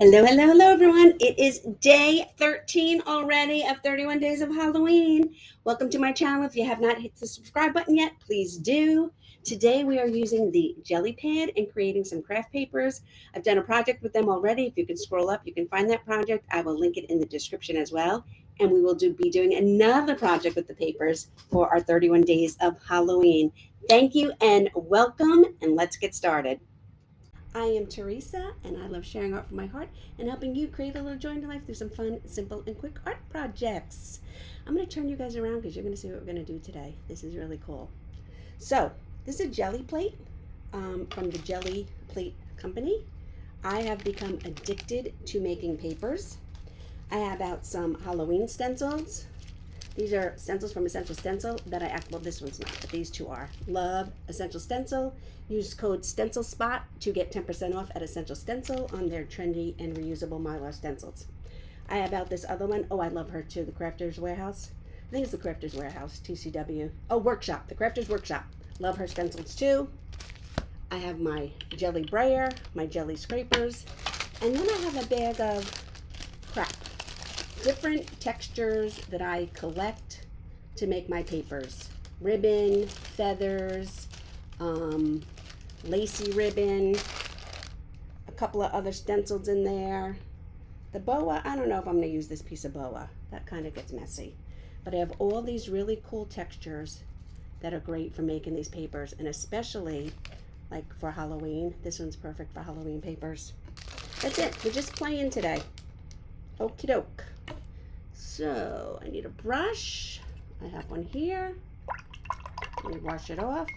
Hello, hello, hello, everyone. It is day 13 already of 31 Days of Halloween. Welcome to my channel. If you have not hit the subscribe button yet, please do. Today we are using the Gelli Pad and creating some craft papers. I've done a project with them already. If you can scroll up, you can find that project. I will link it in the description as well. And we will be doing another project with the papers for our 31 Days of Halloween. Thank you and welcome, and let's get started. I am Teresa, and I love sharing art from my heart and helping you create a little joy in your life through some fun, simple, and quick art projects. I'm going to turn you guys around because you're going to see what we're going to do today. This is really cool. So, this is a Gelli Plate from the Gelli Plate company. I have become addicted to making papers. I have out some Halloween stencils. These are stencils from Essential Stencil that well, this one's not, but these two are. Love Essential Stencil. Use code Stencil Spot to get 10% off at Essential Stencil on their trendy and reusable Mylar stencils. I have out this other one. Oh, I love her too. The Crafter's Warehouse. I think it's the Crafter's Warehouse, TCW. Oh, Workshop. The Crafter's Workshop. Love her stencils too. I have my Gelli brayer, my Gelli scrapers, and then I have a bag of crap. Different textures that I collect to make my papers. Ribbon, feathers, lacy ribbon, a couple of other stencils in there. The boa, I don't know if I'm going to use this piece of boa. That kind of gets messy. But I have all these really cool textures that are great for making these papers, and especially like for Halloween. This one's perfect for Halloween papers. That's it. We're just playing today. Okie doke. So I need a brush. I have one here. Let me wash it off.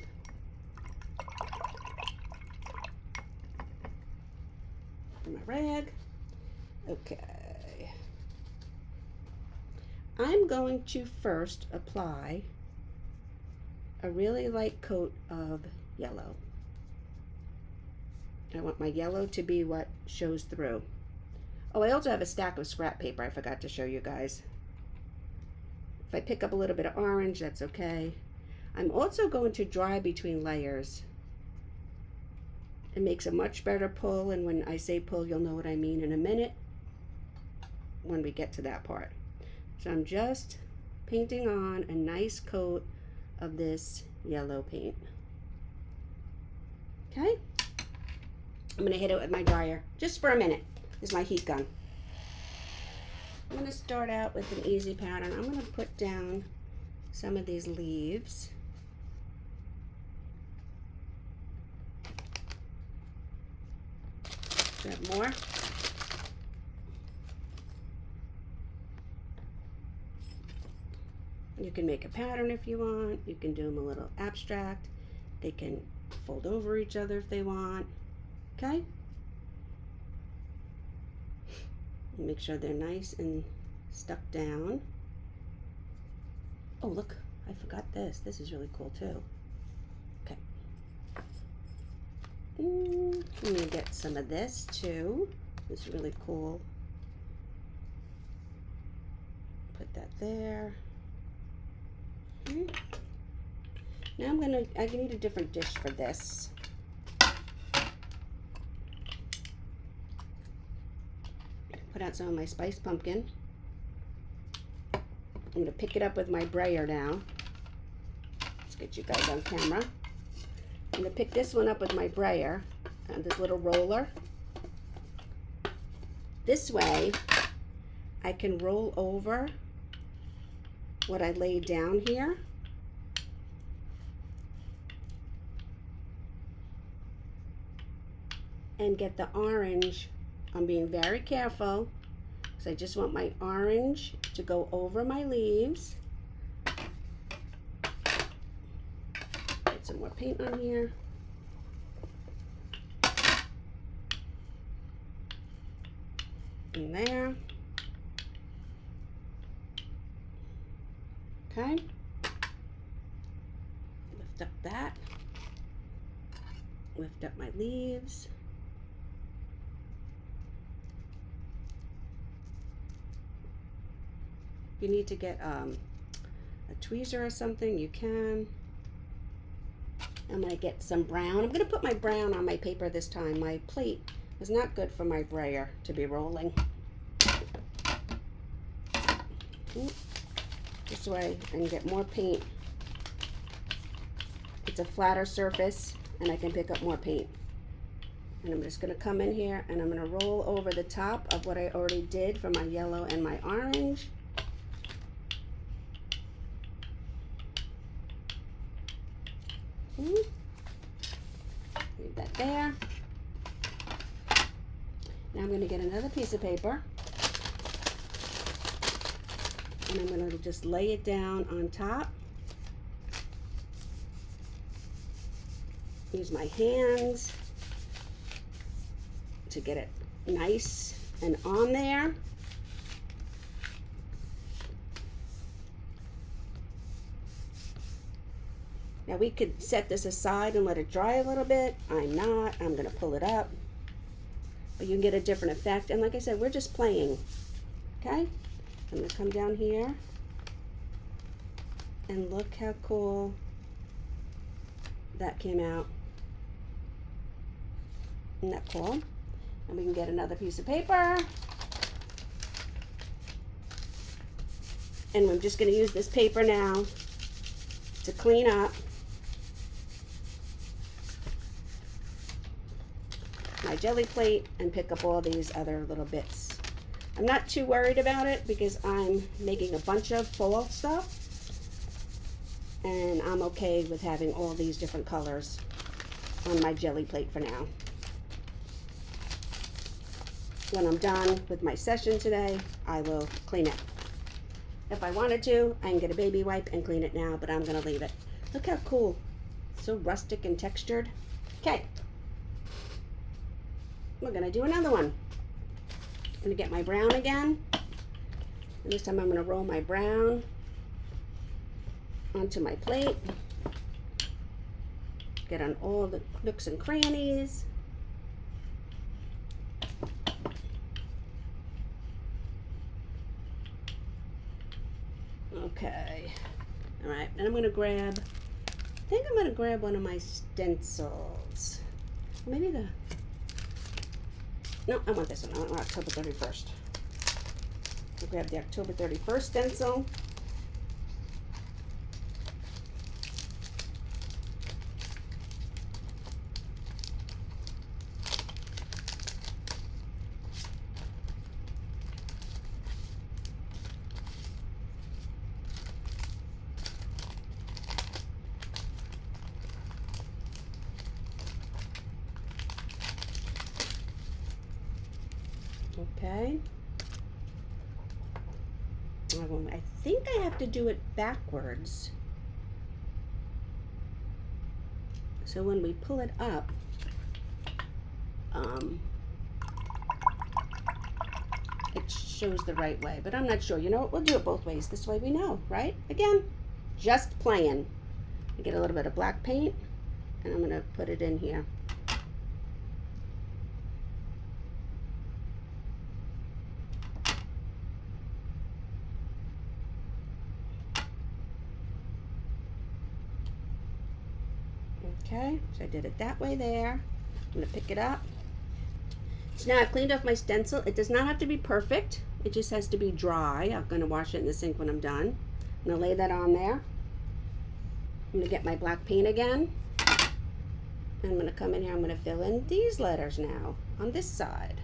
And my rag. Okay. I'm going to first apply a really light coat of yellow. I want my yellow to be what shows through. Oh, I also have a stack of scrap paper I forgot to show you guys. If I pick up a little bit of orange, that's okay. I'm also going to dry between layers. It makes a much better pull, and when I say pull, you'll know what I mean in a minute when we get to that part. So I'm just painting on a nice coat of this yellow paint. Okay? I'm going to hit it with my dryer just for a minute. This is my heat gun. I'm going to start out with an easy pattern. I'm going to put down some of these leaves. Grab more. You can make a pattern if you want. You can do them a little abstract. They can fold over each other if they want. Okay? Make sure they're nice and stuck down. Oh, look, I forgot this. This is really cool too. Okay. I'm gonna get some of this too. This is really cool. Put that there. Okay. Now I need a different dish for this. Put out some of my spiced pumpkin. I'm going to pick it up with my brayer now. Let's get you guys on camera. I'm going to pick this one up with my brayer and this little roller. This way, I can roll over what I laid down here. And get the orange. I'm being very careful because I just want my orange to go over my leaves. Put some more paint on here. In there. Okay. Lift up that. Lift up my leaves. If you need to get a tweezer or something, you can. I'm going to get some brown. I'm going to put my brown on my paper this time. My plate It's not good for my brayer to be rolling. This way I can get more paint. It's a flatter surface and I can pick up more paint. And I'm just going to come in here and I'm going to roll over the top of what I already did for my yellow and my orange. Leave that there. Now I'm going to get another piece of paper and I'm going to just lay it down on top. Use my hands to get it nice and on there. Now we could set this aside and let it dry a little bit. I'm not. I'm going to pull it up. But you can get a different effect. And like I said, we're just playing. Okay? I'm going to come down here. And look how cool that came out. Isn't that cool? And we can get another piece of paper. And I'm just going to use this paper now to clean up my Gelli Plate and pick up all these other little bits. I'm not too worried about it because I'm making a bunch of fall stuff and I'm okay with having all these different colors on my Gelli Plate for now. When I'm done with my session today, I will clean it. If I wanted to, I can get a baby wipe and clean it now, but I'm going to leave it. Look how cool. So rustic and textured. Okay. We're going to do another one. I'm going to get my brown again. And this time I'm going to roll my brown onto my plate. Get on all the nooks and crannies. Okay. All right. And I'm going to grab, I think I'm going to grab one of my stencils. Maybe the, no, I want this one. I want October 31st. I'll grab the October 31st stencil. Okay. I think I have to do it backwards. So when we pull it up, it shows the right way, but I'm not sure. You know what? We'll do it both ways. This way we know, right? Again, just playing. I get a little bit of black paint and I'm going to put it in here. Okay, so I did it that way there. I'm going to pick it up. So now I've cleaned off my stencil. It does not have to be perfect. It just has to be dry. I'm going to wash it in the sink when I'm done. I'm going to lay that on there. I'm going to get my black paint again. And I'm going to come in here. I'm going to fill in these letters now on this side.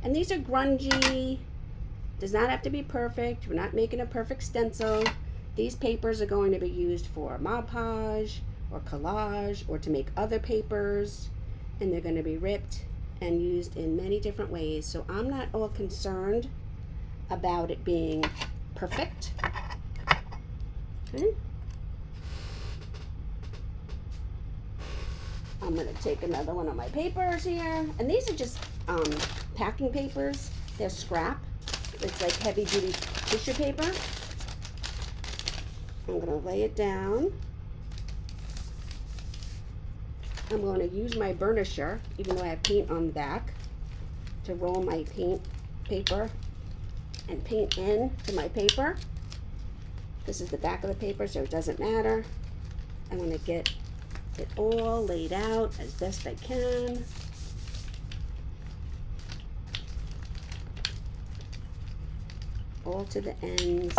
And these are grungy. Does not have to be perfect. We're not making a perfect stencil. These papers are going to be used for Mod Podge or collage or to make other papers, and they're going to be ripped and used in many different ways. So I'm not all concerned about it being perfect. Okay. I'm going to take another one of my papers here, and these are just packing papers. They're scrap. It's like heavy duty tissue paper. I'm going to lay it down. I'm going to use my burnisher, even though I have paint on the back, to roll my paint paper and paint in to my paper. This is the back of the paper, so it doesn't matter. I'm going to get it all laid out as best I can. All to the ends.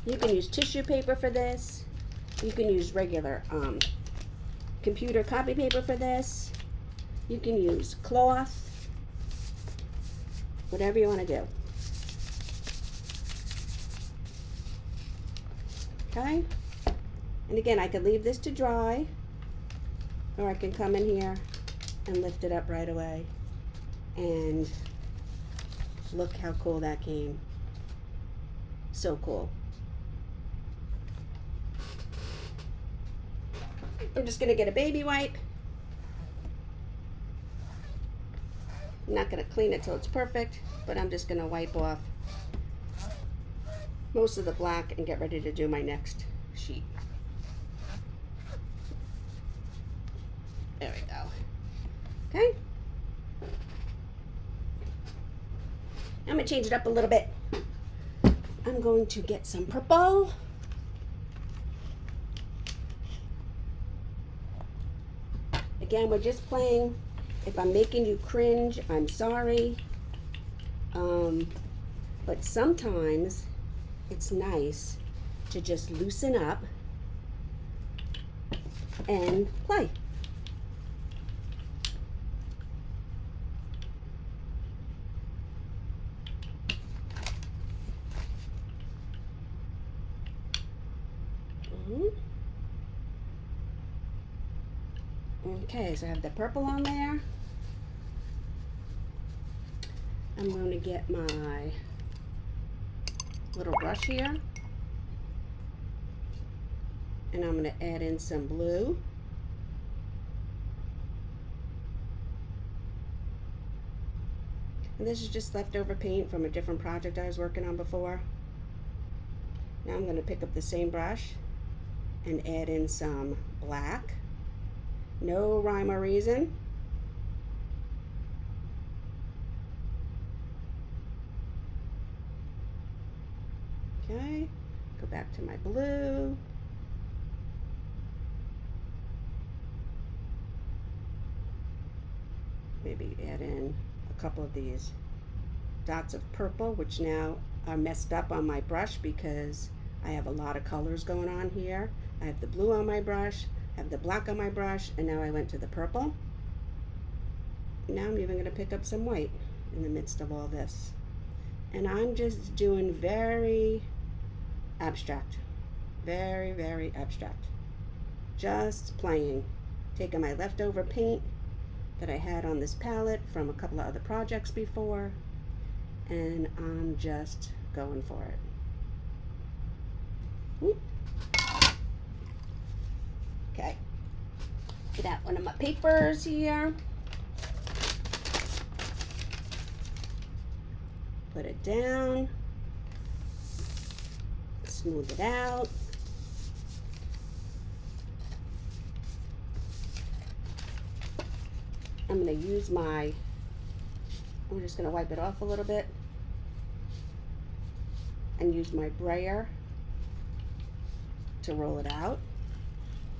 You can use tissue paper for this. You can use regular computer copy paper for this. You can use cloth. Whatever you want to do. Okay? And again, I could leave this to dry, or I can come in here and lift it up right away. And look how cool that came. So cool. I'm just gonna get a baby wipe. I'm not gonna clean it till it's perfect, but I'm just gonna wipe off most of the black and get ready to do my next sheet. There we go. Okay. I'm gonna change it up a little bit. I'm going to get some purple. Again, we're just playing. If I'm making you cringe, I'm sorry. But sometimes it's nice to just loosen up and play. Okay, so I have the purple on there. I'm going to get my little brush here, and I'm going to add in some blue. And this is just leftover paint from a different project I was working on before. Now I'm going to pick up the same brush and add in some black. No rhyme or reason. Okay, go back to my blue. Maybe add in a couple of these dots of purple, which now are messed up on my brush because I have a lot of colors going on here. I have the blue on my brush, I have the black on my brush, and now I went to the purple. Now I'm even going to pick up some white in the midst of all this. And I'm just doing very abstract. Very, very abstract. Just playing. Taking my leftover paint that I had on this palette from a couple of other projects before, and I'm just going for it. Whoop. Okay, get out one of my papers here. Put it down. Smooth it out. I'm going to use I'm just going to wipe it off a little bit and use my brayer to roll it out.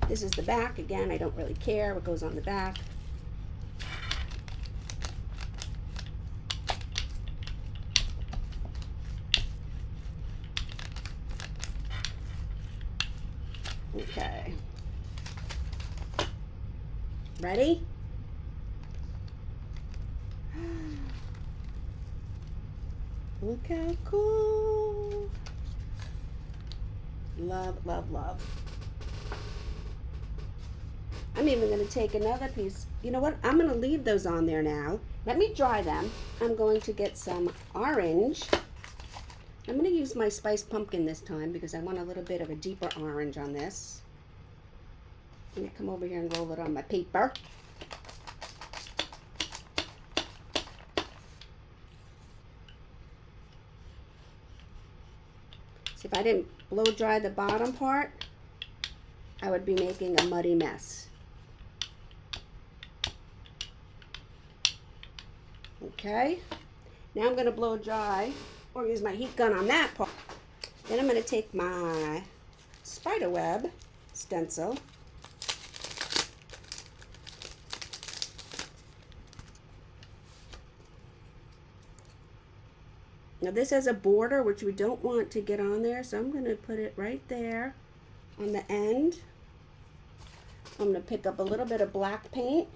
This is the back. Again, I don't really care what goes on the back. Okay. Ready? Look how cool. Love, love, love. I'm even going to take another piece. You know what? I'm going to leave those on there now. Let me dry them. I'm going to get some orange. I'm going to use my spiced pumpkin this time because I want a little bit of a deeper orange on this. I'm going to come over here and roll it on my paper. See, if I didn't blow dry the bottom part, I would be making a muddy mess. Okay, now I'm going to blow dry or use my heat gun on that part. Then I'm going to take my spider web stencil Now this has a border, which we don't want to get on there, so I'm going to put it right there on the end. I'm going to pick up a little bit of black paint.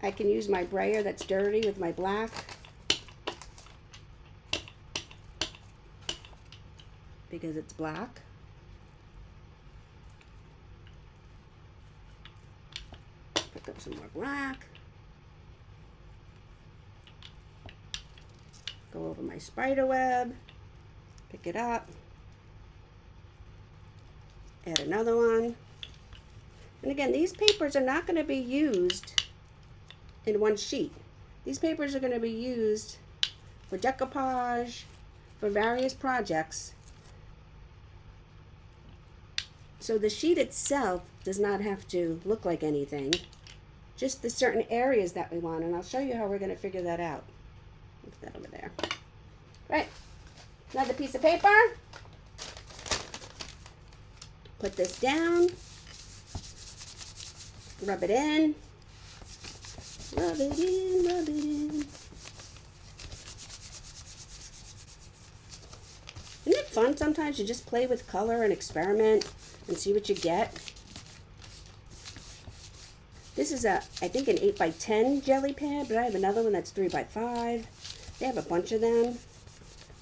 I can use my brayer that's dirty with my black. Because it's black. Pick up some more black. Go over my spider web. Pick it up. Add another one. And again, these papers are not going to be used in one sheet. These papers are going to be used for decoupage, for various projects. So the sheet itself does not have to look like anything, just the certain areas that we want, and I'll show you how we're going to figure that out. Put that over there. Right, another piece of paper. Put this down, rub it in, rub it in, rub it in. Isn't it fun sometimes to just play with color and experiment and see what you get? This is I think an 8x10 jelly pad, but I have another one that's 3x5. They have a bunch of them.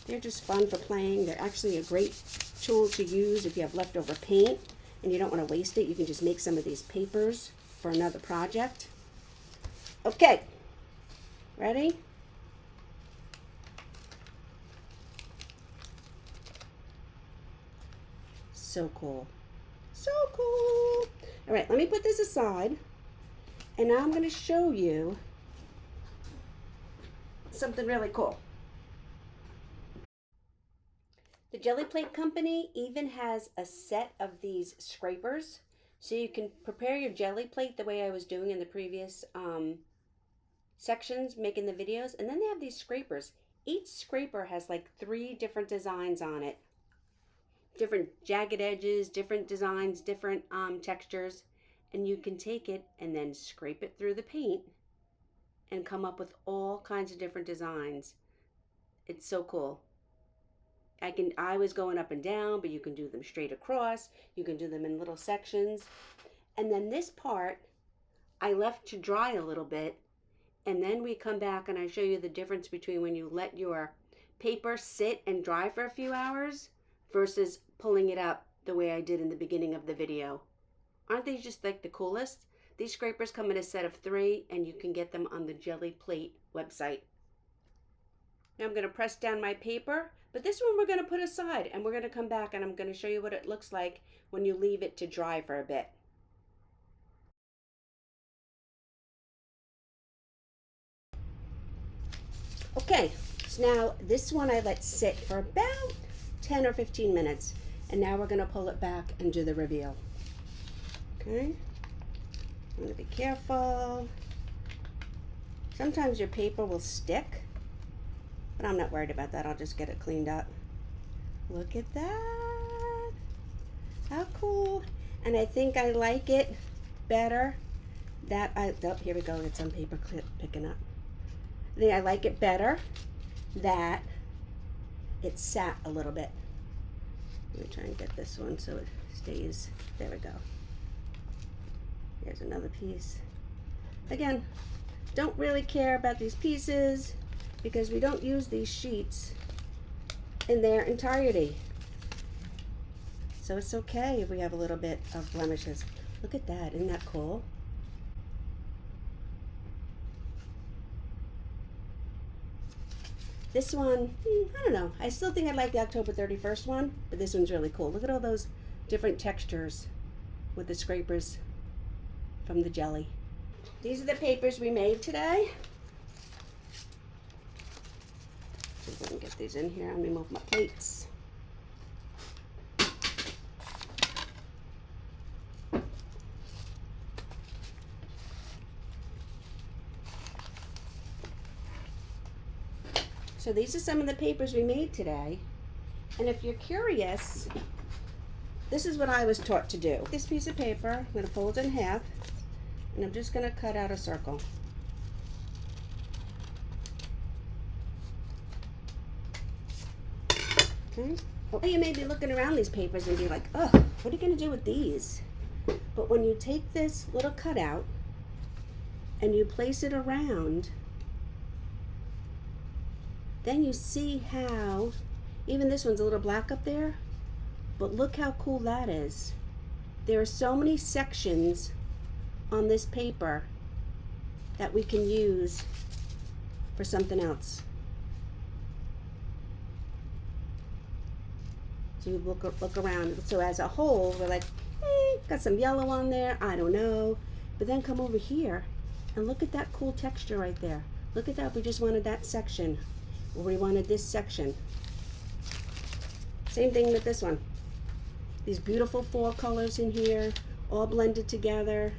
They're just fun for playing. They're actually a great tool to use if you have leftover paint and you don't want to waste it. You can just make some of these papers for another project. Okay, ready? So cool. So cool. All right, let me put this aside, and now I'm going to show you something really cool. The Gelli Plate company even has a set of these scrapers, so you can prepare your jelly plate the way I was doing in the previous sections, making the videos, and then they have these scrapers. Each scraper has like 3 different designs on it. Different jagged edges, different designs, different textures, and you can take it and then scrape it through the paint and come up with all kinds of different designs. It's so cool. I was going up and down, but you can do them straight across. You can do them in little sections. And then this part, I left to dry a little bit, and then we come back and I show you the difference between when you let your paper sit and dry for a few hours versus pulling it up the way I did in the beginning of the video. Aren't they just like the coolest? These scrapers come in a set of 3, and you can get them on the Gelli Plate website. Now I'm going to press down my paper, but this one we're going to put aside, and we're going to come back and I'm going to show you what it looks like when you leave it to dry for a bit. Okay, so now this one I let sit for about 10 or 15 minutes, and now we're going to pull it back and do the reveal. Okay, I'm going to be careful. Sometimes your paper will stick, but I'm not worried about that. I'll just get it cleaned up. Look at that. How cool. And I think I like it better that oh, here we go. It's some paper clip picking up. I think I like it better that it sat a little bit. Let me try and get this one so it stays. There we go. Here's another piece. Again, don't really care about these pieces because we don't use these sheets in their entirety. So it's okay if we have a little bit of blemishes. Look at that, isn't that cool? This one, I don't know. I still think I like the October 31st one, but this one's really cool. Look at all those different textures with the scrapers from the jelly. These are the papers we made today. See if I can get these in here. Let me move my plates. So these are some of the papers we made today. And if you're curious, this is what I was taught to do. This piece of paper, I'm going to fold it in half, and I'm just going to cut out a circle. Okay. Well, you may be looking around these papers and be like, oh, what are you going to do with these? But when you take this little cutout and you place it around, then you see how, even this one's a little black up there, but look how cool that is. There are so many sections on this paper that we can use for something else. So you look around. So as a whole, we're like, got some yellow on there, I don't know. But then come over here and look at that cool texture right there. Look at that, we just wanted that section, or we wanted this section. Same thing with this one. These beautiful fall colors in here, all blended together.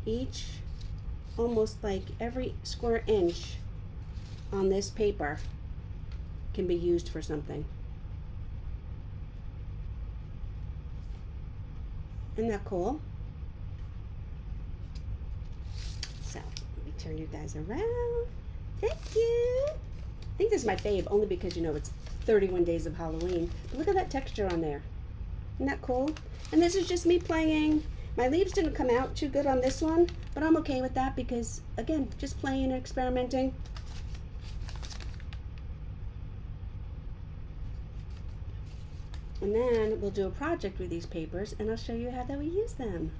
Each, almost like every square inch on this paper can be used for something. Isn't that cool? So, let me turn you guys around. Thank you. I think this is my fave, only because, you know, it's 31 days of Halloween. But look at that texture on there. Isn't that cool? And this is just me playing. My leaves didn't come out too good on this one, but I'm okay with that because, again, just playing and experimenting. And then we'll do a project with these papers and I'll show you how that we use them.